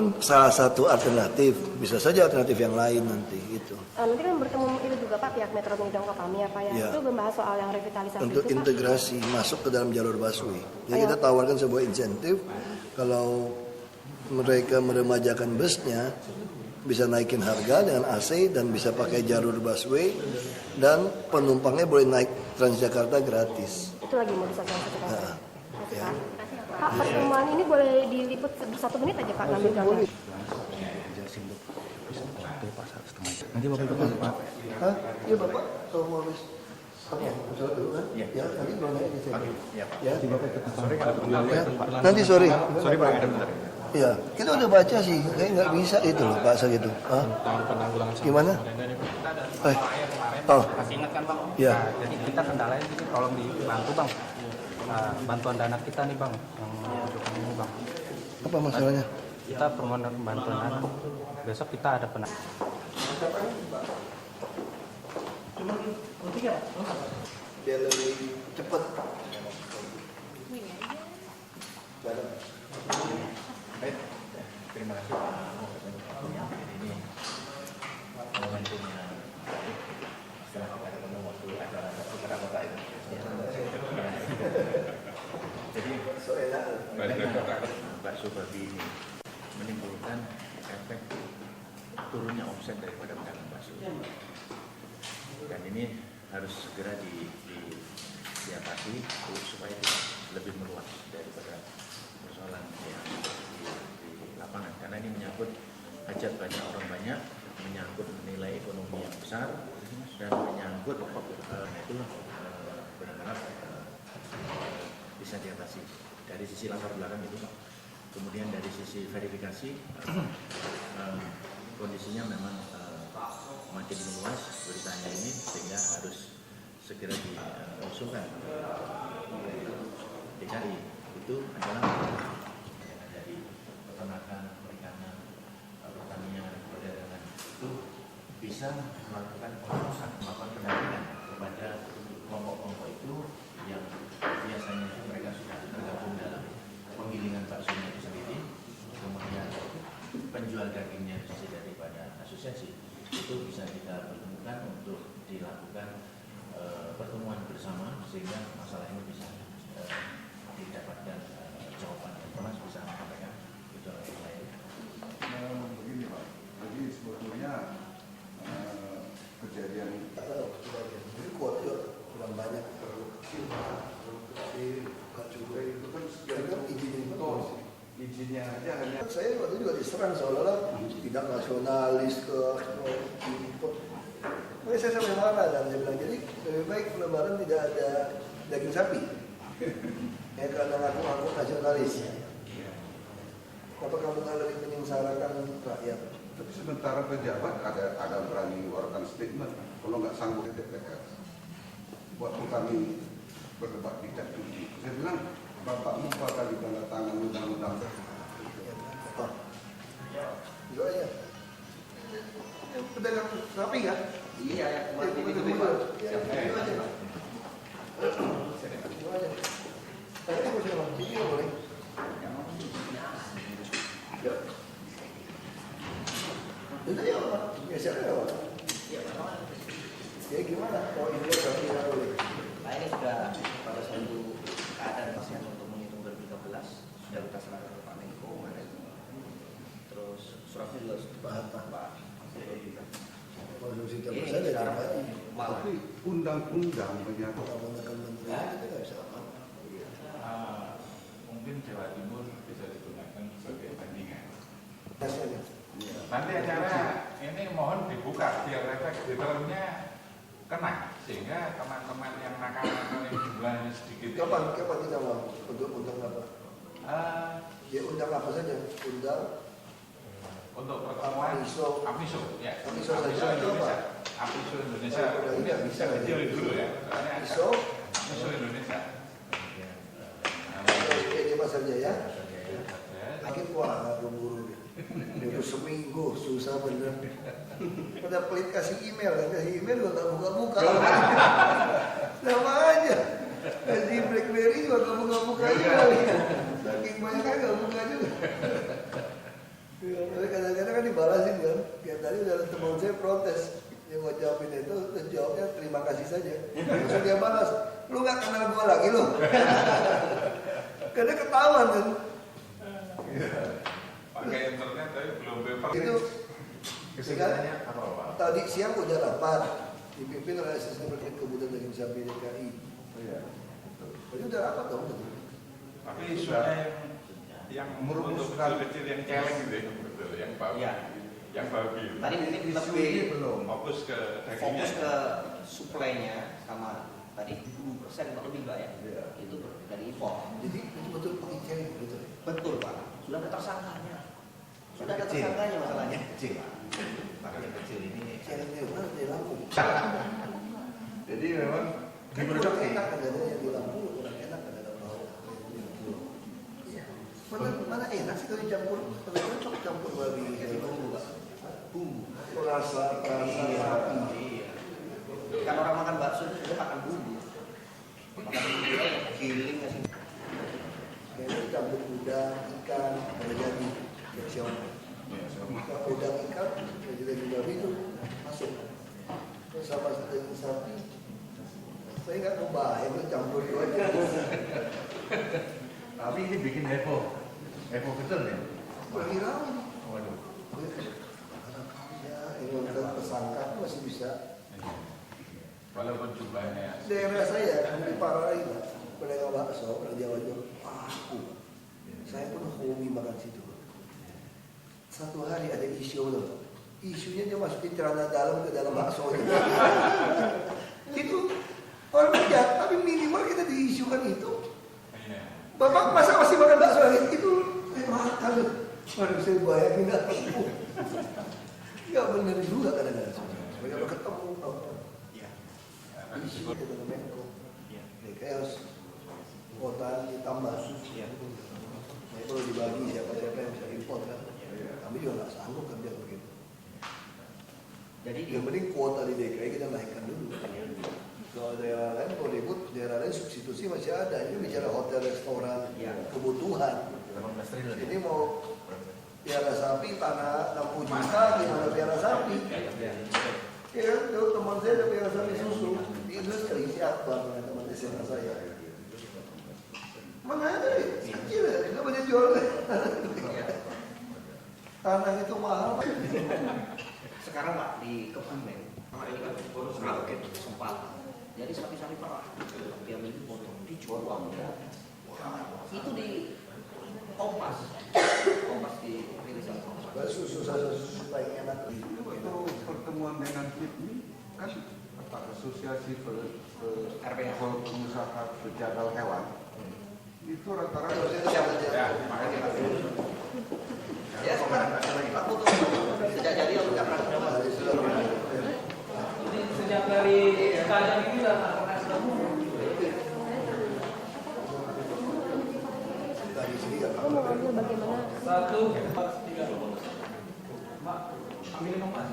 kan salah satu alternatif, bisa saja alternatif yang lain nanti gitu. Nanti kan bertemu itu juga Pak pihak Metro Mini ke kami apa ya? Itu membahas soal yang revitalisasi untuk itu, integrasi Pak? masuk ke dalam jalur busway. Jadi kita tawarkan sebuah insentif kalau mereka meremajakan busnya bisa naikin harga dengan AC dan bisa pakai jalur busway dan penumpangnya boleh naik Transjakarta gratis. Itu lagi mau disosialisasikan. Nah, ya. Pak, pertemuan ini boleh diliput 1 menit aja Pak ngambil gambar. Nanti Bapak ikut Pak. Hah? Iya Bapak, kalau mau habis sholat dulu kan? Ya, nanti belum naik di sini. Ya, nanti sore. Sorry Pak, ada bentar. Iya, kita udah baca sih, kayak nggak bisa itu loh bahasa gitu. Hah? Gimana? Masih ingat kan Bang? Iya. Jadi kita kendalanya ini tolong dibantu Bang. Bantuan dana kita nih Bang, yang untuk ini Bang. Apa masalahnya? Kita permohonan bantuan dana. Besok kita ada Biar lebih cepat. Baik, terima kasih Pak. Ini momentumnya setelah kita ketemu waktu acara putra kota itu. Jadi bakso babi ini menimbulkan efek turunnya omset daripada pedagang bakso. Dan ini harus segera diatasi supaya tidak lebih meluas daripada persoalan yang di lapangan, karena ini menyangkut hajat banyak orang banyak, menyangkut nilai ekonomi yang besar, dan menyangkut itu benar-benar bisa diatasi dari sisi latar belakang itu. Kemudian dari sisi verifikasi kondisinya memang makin meluas beritanya ini, sehingga harus segera diusulkan DKI. Itu adalah dari peternakan, perikanan, pertanian, perdagangan itu bisa melakukan pengawasan, melakukan pendampingan kepada kelompok-kelompok itu yang biasanya itu mereka sudah tergabung dalam penggilingan baksonya itu sendiri, kemudian penjual dagingnya itu daripada asosiasi, itu bisa kita pertemukan untuk dilakukan pertemuan bersama sehingga masalah ini bisa didapatkan jawaban yang Komnas bisa menyampaikan gejolak yang lain. Begini Pak, jadi sebetulnya kejadian Jadi kuota kurang banyak produksi cukai itu kan sekarang izinnya aja hanya saya waktu itu juga diserang seolah-olah tidak nasionalis ke impor. Makanya saya sampai marah dan saya bilang jadi lebih baik Lebaran tidak ada daging sapi. Ya karena ngaku-ngaku nasionalis. Apa kamu nggak lebih menyengsarakan rakyat? tapi sementara pejabat ada berani mengeluarkan statement kalau nggak sanggup di DPR. Waktu kami berdebat di Capudi, saya bilang Bapak lupa kali tanda tangan undang-undang. Itu aja. Pedagang sapi kan? Iya, Itu aja Pak. Itu aja. Tapi itu bisa Bang, ini boleh. Ya. Itu ya Pak, biasanya ya Pak. Ya gimana? Oh ini tapi tidak boleh. Nah ini sudah pada suatu keadaan pasien untuk menghitung 2013 sudah kita serahkan ke Pak Menko kemarin. Terus suratnya juga Pak. Konsumsi Ini saja sekarang malah Tapi undang-undang menyangkut menggunakan menteri kita nggak bisa apa. Mungkin Jawa Timur bisa digunakan sebagai bandingan. Biasanya. Nanti acara ini mohon dibuka biar efek detailernya kena, sehingga teman-teman yang nakal-nakal yang jumlahnya sedikit. Kapan kita mau untuk apa? Ya undang apa saja? Undang Untuk pertemuan Apiso. ya. Apiso saja Apiso atau Indonesia. apa? Apiso Indonesia. Oh, udah bisa. Kecil dulu ya. Soalnya Apiso. Apiso Indonesia. Ini Pasar Jaya. Akhir wah buru-buru. Itu seminggu susah bener. Pada pelit kasih email juga nggak buka-buka. Sama aja. Kasih BlackBerry juga nggak buka-buka juga. Saking banyak kan nggak buka juga. Tapi kadang-kadang kan dibalasin kan. Kayak tadi udah ada teman saya protes. Dia mau jawabin itu, terus jawabnya terima kasih saja. Terus dia balas, lu nggak kenal gua lagi lu. Karena ketahuan kan. Pakai internet tapi belum paper. Itu Kesimpulannya apa Pak? tadi siang udah rapat dipimpin oleh asisten terkait kebutuhan daging sapi DKI. Iya. Jadi udah rapat dong. Tapi isunya yang untuk merumuskan kecil yang celeng gitu ya, betul, yang babi, Iya. yang babi. Tadi mungkin isu lebih ini belum. Fokus ke dagingnya. fokus ke suplainya sama tadi 20% atau lebih Pak ya. Iya. Itu dari impor. Jadi itu betul pakai cewek betul. Betul Pak. Sudah ada tersangkanya. Sudah ada Kecil. tersangkanya masalahnya. Kecil Pak. Pakai yang kecil ini. Ceweknya mana di Lampung? Jadi memang Kan kurang enak kan katanya di Lampung kurang enak kan ada bau. Mana enak sih kalau dicampur? Kalau cocok campur babi. Bumbu Pak. Bumbu. Rasa sapi. Iya. Kan orang makan bakso itu juga makan bumbu. Makan bumbu giling ngasih. Kayaknya campur udang, ikan, ada jadi. Ya siapa? Kalau udang ikan, jadi babi itu masuk. Terus sama daging sapi. Saya nggak kebayang itu campur itu aja. Tapi ini bikin heboh. Heboh betul ya? Berkirau ini. Waduh. Ya, ini untuk tersangka itu masih bisa. Walaupun jumlahnya Daerah saya di Pararai, pedagang bakso, orang Jawa Jawa. Saya pun hobi makan situ. Satu hari ada isu loh. Isunya dia masukin celana dalam ke dalam bakso. Itu orang kerja, tapi minimal kita diisukan itu. iya. Bapak masa masih makan bakso lagi? Itu makan. Waduh, saya bayangin nggak ketemu. Nggak bener juga kadang-kadang. Mereka ketemu. Iya. Isu itu Menko. Iya. Chaos. Kota ditambah. Iya. Nah, kalau dibagi siapa-siapa yang bisa impor kan. Kami juga nggak sanggup kerja begitu. Jadi Yang penting kuota di DKI kita naikkan dulu. Kalau daerah lain kalau ribut, daerah lain substitusi masih ada. Ini bicara hotel, restoran, Ya. kebutuhan. 18 triliun ya? Ini mau piara sapi, tanah 60 juta, gimana piara sapi? Ya kan, tuh teman saya ada piara sapi susu di industri, siapa teman SMA saya? Mana ada, kecil ya, nggak banyak jual. Tanah itu mahal. sekarang Pak di Kebumen, ini kan semakin kesempatan. Jadi sapi-sapi perah, tiap minggu potong dijual itu di Kompas di rilisan Kompas. Susu paling enak. itu pertemuan dengan KIPMI kan apa asosiasi RPH. pengusaha pejagal hewan itu rata-rata Ya, makanya Ya sekarang Pak Putu sejak jadi aku nggak pernah coba. Sejak dari sekarang ini udah nggak pernah ketemu. Tadi sini nggak Aku mau ngambil bagaimana 1, 4, 3. Mbak, ambilin dong Mas.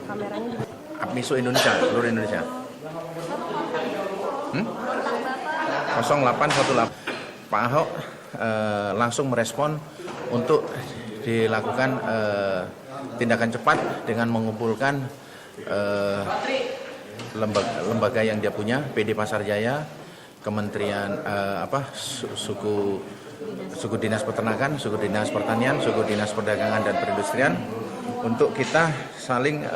kameranya juga. Apmiso Indonesia, seluruh Indonesia. 0818. Pak Ahok langsung merespon untuk dilakukan tindakan cepat dengan mengumpulkan lembaga yang dia punya, PD Pasar Jaya, Kementerian suku dinas peternakan, suku dinas pertanian, suku dinas perdagangan dan perindustrian, untuk kita saling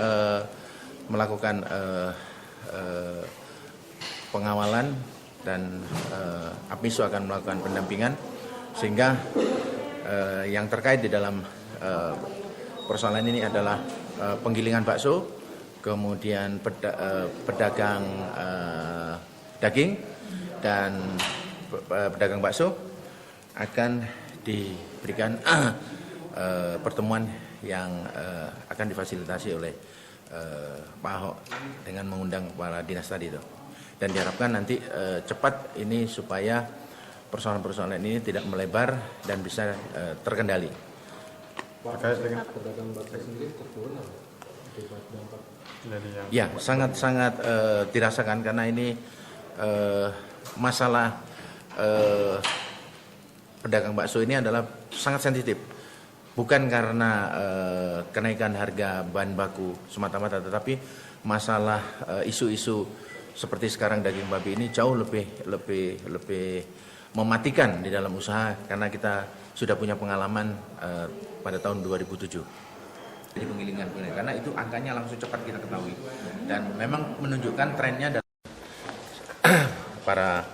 melakukan pengawalan dan Apmiso akan melakukan pendampingan sehingga yang terkait di dalam persoalan ini adalah penggilingan bakso, kemudian pedagang daging dan pedagang bakso akan diberikan pertemuan yang akan difasilitasi oleh Pak Ahok dengan mengundang kepala dinas tadi itu. Dan diharapkan nanti cepat ini supaya persoalan-persoalan ini tidak melebar dan bisa terkendali. Terkait dengan pedagang bakso sendiri terturun akibat dampak dari yang Ya, sangat-sangat dirasakan karena ini masalah pedagang bakso ini adalah sangat sensitif. Bukan karena kenaikan harga bahan baku semata-mata, tetapi masalah isu-isu seperti sekarang daging babi ini jauh lebih mematikan di dalam usaha, karena kita sudah punya pengalaman pada tahun 2007. Jadi penggilingan, karena itu angkanya langsung cepat kita ketahui dan memang menunjukkan trennya dalam para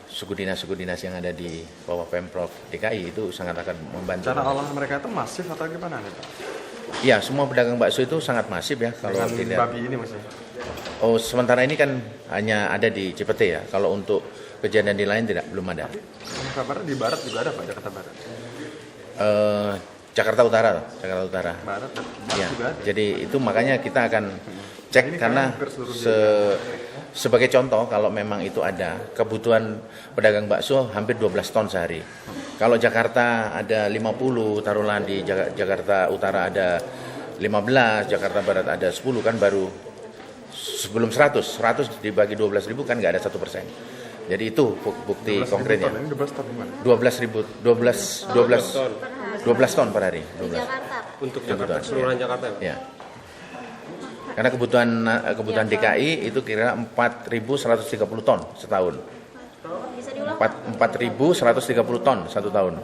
suku dinas yang ada di bawah Pemprov DKI itu sangat akan membantu. Cara olah mereka itu masif atau gimana nih Pak? Ya, semua pedagang bakso itu sangat masif ya kalau Dengan dilihat. babi ini maksudnya? Oh, sementara ini kan hanya ada di Cipete ya. Kalau untuk kejadian di lain belum ada. Kabarnya di barat juga ada Pak, Jakarta Barat. Jakarta Utara. Barat Ya, juga ada. jadi itu makanya kita akan cek Ini karena hampir seluruh sebagai contoh kalau memang itu ada kebutuhan pedagang bakso hampir 12 ton sehari. Kalau Jakarta ada 50, taruhlah di Jakarta Utara ada 15, Jakarta Barat ada 10, kan baru sebelum 100 dibagi 12.000 kan nggak ada 1%. Jadi itu bukti 12.000 konkretnya. ton, ini 12 ton gimana? 12 ton per hari. 12. Untuk Jakarta, keseluruhan Jakarta. Ya. Karena kebutuhan DKI itu kira 4.130 ton setahun. Bisa diulang? 4.130 ton satu tahun.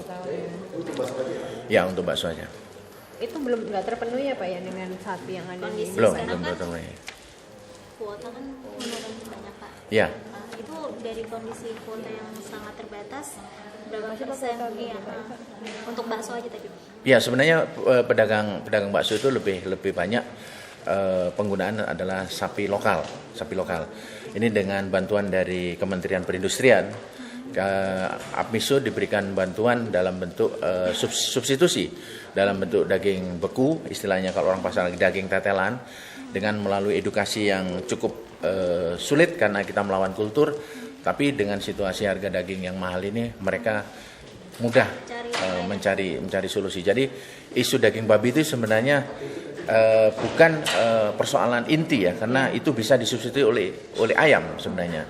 Ya, untuk bakso aja. Itu belum nggak terpenuhi ya Pak ya dengan sapi yang ada di Kondisi Belum sekarang kan terpenuhi. kuota kan menurun banyak Pak. Ya. Itu dari kondisi kuota yang sangat terbatas, berapa persen? Iya, untuk bakso aja tadi. Ya, sebenarnya pedagang bakso itu lebih banyak penggunaan adalah sapi lokal. Ini dengan bantuan dari Kementerian Perindustrian, APMISO diberikan bantuan dalam bentuk substitusi dalam bentuk daging beku, istilahnya kalau orang pasar daging tetelan, dengan melalui edukasi yang cukup sulit karena kita melawan kultur, tapi dengan situasi harga daging yang mahal ini mereka mudah mencari solusi. Jadi isu daging babi itu sebenarnya bukan persoalan inti ya, karena itu bisa disubstitusi oleh ayam sebenarnya.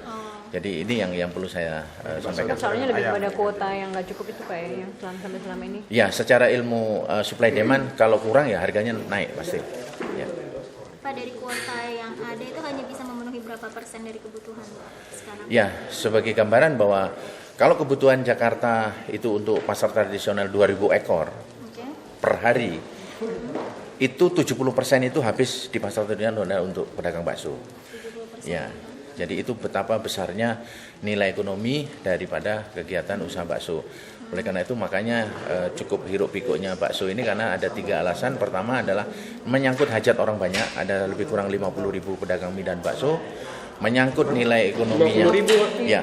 Jadi ini yang perlu saya sampaikan. Soalnya lebih pada kuota yang nggak cukup itu Pak ya, yang selama ini. Ya, secara ilmu supply demand kalau kurang ya harganya naik pasti. Ya. Pak, dari kuota yang ada itu hanya bisa memenuhi berapa persen dari kebutuhan sekarang? Ya, sebagai gambaran bahwa kalau kebutuhan Jakarta itu untuk pasar tradisional 2.000 ekor per hari, itu 70% itu habis di pasar tradisional untuk pedagang bakso. 70%. Ya, jadi itu betapa besarnya nilai ekonomi daripada kegiatan usaha bakso. Oleh karena itu makanya cukup hiruk pikuknya bakso ini karena ada 3 alasan. Pertama adalah menyangkut hajat orang banyak, ada lebih kurang 50.000 pedagang mie dan bakso. Menyangkut nilai ekonominya. 50.000? Ya,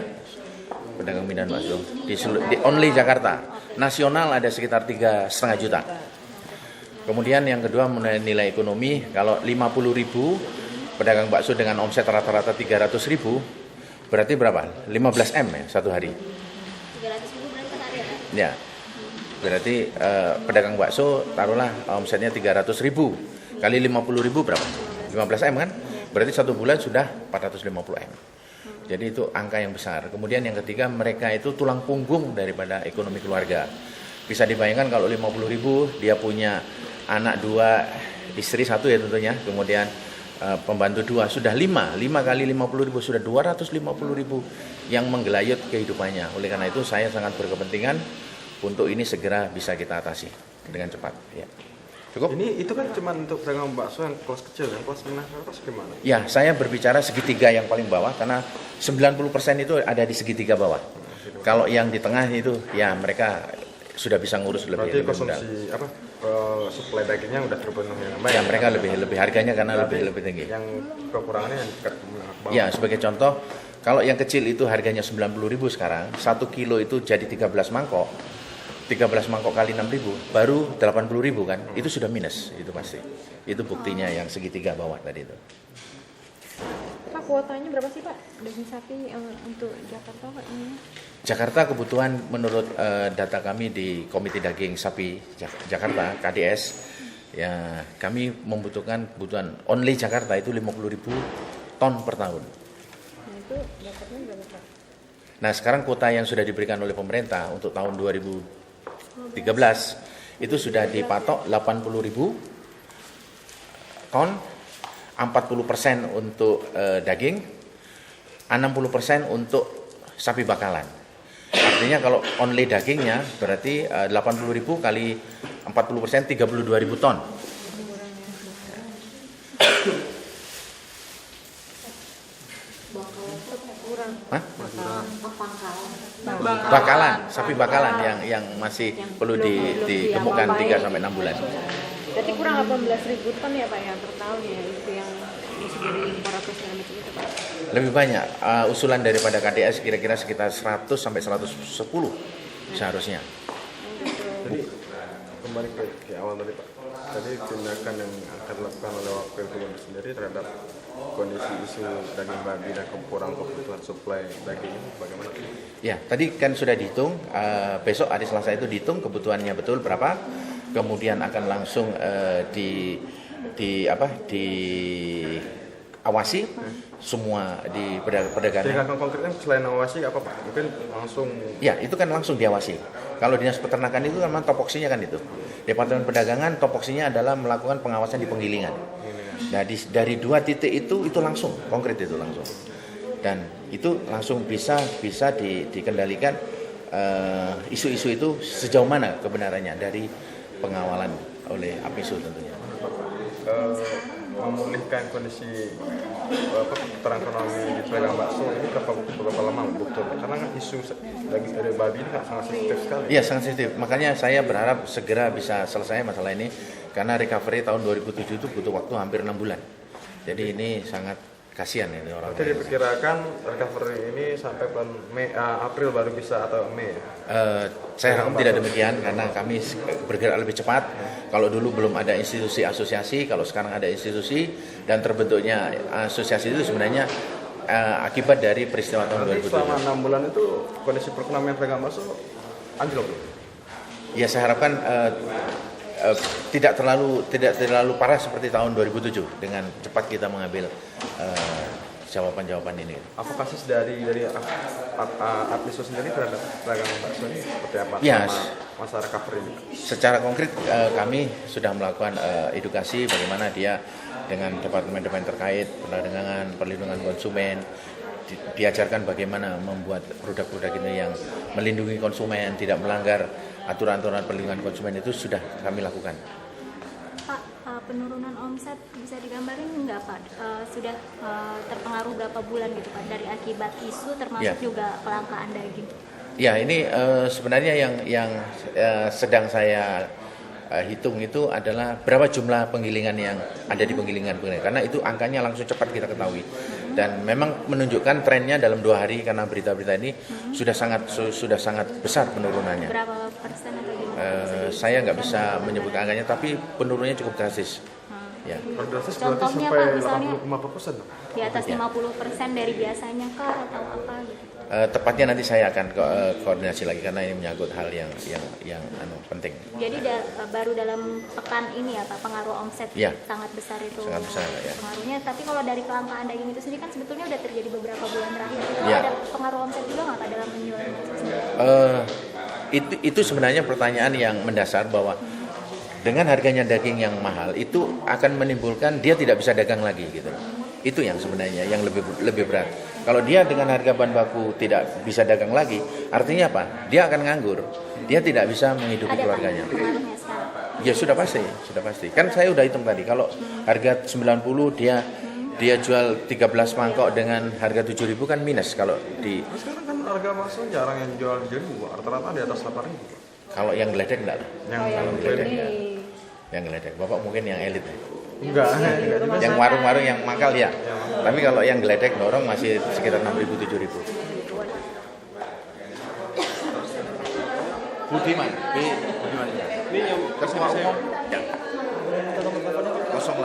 pedagang mie dan bakso di only Jakarta. Nasional ada sekitar 3,5 juta. Kemudian yang kedua mengenai nilai ekonomi, kalau 50.000 pedagang bakso dengan omset rata-rata 300.000, berarti berapa? 15 M ya satu hari. 300.000 berarti per hari ya? Ya, berarti pedagang bakso taruhlah omsetnya 300.000 kali 50.000 berapa? 15 M kan? Berarti satu bulan sudah 450 M. Jadi itu angka yang besar. Kemudian yang ketiga, mereka itu tulang punggung daripada ekonomi keluarga. Bisa dibayangkan kalau 50.000 dia punya anak 2, istri 1 ya tentunya, kemudian pembantu 2, sudah 5 kali 50.000 sudah 250.000 yang menggelayut kehidupannya. Oleh karena itu saya sangat berkepentingan untuk ini segera bisa kita atasi dengan cepat. Ya. Cukup? Ini itu kan cuma untuk pedagang bakso yang kelas kecil, yang kelas menengah ke atas gimana? Ya, saya berbicara segitiga yang paling bawah karena 90% itu ada di segitiga bawah. Kalau yang di tengah itu ya mereka sudah bisa ngurus Berarti lebih mudah. konsumsi suplai dagingnya udah terpenuhi. Ya, mereka lebih harganya karena lebih tinggi. Yang kekurangannya yang dekat menengah ke bawah. Ya, sebagai contoh, kalau yang kecil itu harganya 90.000 sekarang, 1 kilo itu jadi 13 mangkok. 13 mangkok kali 6.000 baru 80.000 kan, itu sudah minus, itu pasti. Itu buktinya yang segitiga bawah tadi itu. Pak, kuotanya berapa sih Pak daging sapi yang untuk Jakarta Pak ini? Jakarta kebutuhan menurut data kami di Komite Daging Sapi Jakarta KDS, ya kami membutuhkan kebutuhan only Jakarta itu 50.000 ton per tahun. Nah, itu dapatnya berapa Pak? Nah, sekarang kuota yang sudah diberikan oleh pemerintah untuk tahun 2022 itu sudah dipatok 80.000 ton, 40% untuk daging, 60% untuk sapi bakalan. Artinya kalau only dagingnya berarti 80.000 kali 40% 32.000 ton. Hah? Bakalan, sapi bakalan yang masih perlu digemukkan 3 sampai 6 bulan. Berarti kurang 18.000 ton ya Pak ya per tahun ya, itu yang isi dari impor atau segala macam itu Pak? Lebih banyak, usulan daripada KDS kira-kira sekitar 100 sampai 110 seharusnya. Jadi kembali ke awal tadi Pak. Tadi tindakan yang akan dilakukan oleh Wakil Gubernur sendiri terhadap kondisi isu daging babi dan kurang kebutuhan suplai daging ini bagaimana? Ya, tadi kan sudah dihitung, besok hari Selasa itu dihitung kebutuhannya betul berapa, kemudian akan langsung diawasi semua di perdagangan. Tindakan konkretnya selain awasi apa Pak? Mungkin langsung. Ya, itu kan langsung diawasi. Kalau dinas peternakan itu kan memang topoksinya kan itu. Departemen perdagangan topoksinya adalah melakukan pengawasan di penggilingan. Nah, dari 2 titik itu langsung konkret itu langsung. Dan itu langsung bisa dikendalikan isu-isu itu sejauh mana kebenarannya dari pengawalan oleh APISU tentunya. Memulihkan kondisi keterangan ekonomi di pedagang bakso ini berapa lama betul? Karena kan isu daging dari babi ini sangat sensitif sekali. Iya, sangat sensitif. Makanya saya berharap segera bisa selesai masalah ini karena recovery tahun 2007 itu butuh waktu hampir 6 bulan. Jadi ini sangat kasihan ini orang. Jadi diperkirakan recovery ini sampai bulan April baru bisa atau Mei. Saya harap tidak demikian karena kami bergerak lebih cepat. Kalau dulu belum ada institusi asosiasi, kalau sekarang ada institusi dan terbentuknya asosiasi itu sebenarnya akibat dari peristiwa tahun 2007. Selama 6 bulan itu kondisi perekonomian pedagang bakso anjlok. Ya, saya harapkan tidak terlalu parah seperti tahun 2007 dengan cepat kita mengambil jawaban-jawaban ini. Advokasi dari APISU sendiri terhadap pedagang bakso ini seperti apa? Ya, masa recovery ini? Secara konkret kami sudah melakukan edukasi bagaimana dia dengan departemen-departemen terkait perdagangan, perlindungan konsumen, diajarkan bagaimana membuat produk-produk ini yang melindungi konsumen, tidak melanggar aturan-aturan perlindungan konsumen itu sudah kami lakukan. Pak, penurunan omset bisa digambarin nggak Pak? Sudah terpengaruh berapa bulan gitu Pak dari akibat isu termasuk juga kelangkaan daging? Ya, ini sebenarnya yang sedang saya hitung itu adalah berapa jumlah penggilingan yang ada di penggilingan karena itu angkanya langsung cepat kita ketahui dan memang menunjukkan trennya dalam 2 hari karena berita-berita ini sudah sangat besar penurunannya. Berapa persen atau gimana? Saya nggak bisa menyebut angkanya tapi penurunannya cukup drastis. Ya. Contohnya Pak, misalnya 85%. Di atas 50% dari biasanya kah atau apa gitu? Tepatnya nanti saya akan koordinasi lagi karena ini menyangkut hal yang penting. Jadi baru dalam pekan ini ya Pak pengaruh omset sangat besar itu. Sangat besar ya. Pengaruhnya. Tapi kalau dari kelangkaan daging itu sendiri kan sebetulnya udah terjadi beberapa bulan terakhir. Ada pengaruh omset juga nggak Pak dalam penjualan sendiri? Itu sebenarnya pertanyaan yang mendasar bahwa dengan harganya daging yang mahal itu akan menimbulkan dia tidak bisa dagang lagi gitu. Itu yang sebenarnya yang lebih berat. Kalau dia dengan harga bahan baku tidak bisa dagang lagi, artinya apa? Dia akan nganggur. Dia tidak bisa menghidupi keluarganya. Ya sudah pasti. Kan saya udah hitung tadi kalau harga 90 dia jual 13 mangkok dengan harga 7.000 kan minus kalau di. Sekarang kan harga bakso jarang yang jual jadi rata-rata di atas 8.000. Kalau yang geledek enggak? Yang geledek. Bapak mungkin yang elit. Enggak. Yang warung-warung yang mangkal ya. Tapi kalau yang geledek dorong masih sekitar 6.000 7.000. Budiman. Ini yang terus umum. Ya. 0818